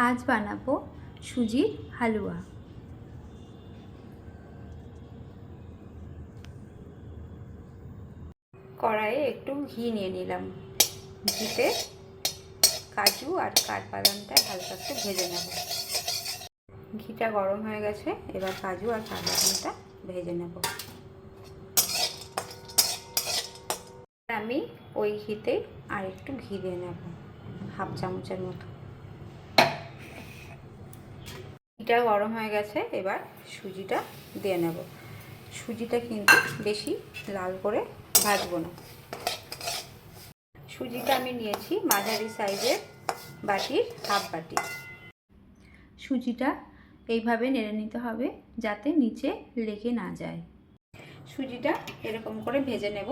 আজ বানাবো সুজির হালুয়া। কড়াইয়ে একটু ঘি নিয়ে নিলাম। ঘিতে কাজু আর কাঠবাদামটা হালকা একটু ভেজে নেব। ঘিটা গরম হয়ে গেছে, এবার কাজু আর কাঠবাদামটা ভেজে নেব। আমি ওই ঘিতে আর একটু ঘি দিয়ে নেব, হাফ চামচের মতো। ঘিটা গরম হয়ে গেছে, এবার সুজিটা দিয়ে নেব। সুজিটা কিন্তু বেশি লাল করে ভাজবো না। সুজিটা আমি নিয়েছি মাঝারি সাইজের বাটির হাফ বাটি। সুজিটা এইভাবে নেড়ে নিতে হবে যাতে নিচে লেগে না যায়। সুজিটা এরকম করে ভেজে নেব।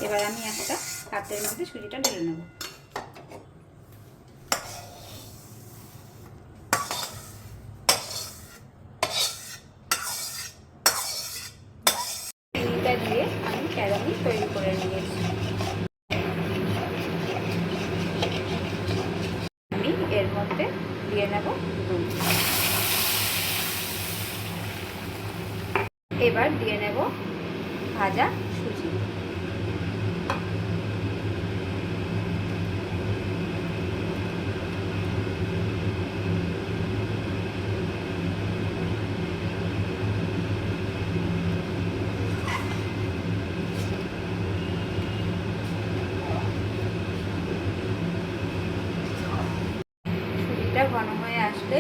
এবার আমি একটা পাত্রের মধ্যে সুজিটা ঢেলে নেব। চিনিটা দিয়ে আমি ক্যারামেল তৈরি করে নিয়েছি। আমি এর মধ্যে দিয়ে নেব দুধ। এবার দিয়ে নেব ভাজা সুজি। সুজিটা ঘন হয়ে আসলে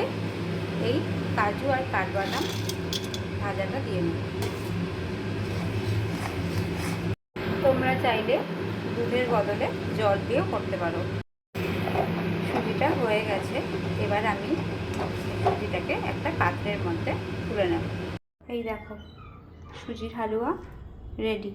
এই কাজু আর কাঠবাদাম ভাজাটা দিয়ে নেব। তোমরা চাইলে দুধের বদলে জল দিয়েও করতে পারো। সুজিটা হয়ে গেছে, এবার আমি সুজিটাকে একটা পাত্রের মধ্যে তুলে নেব। এই দেখো, সুজির হালুয়া রেডি।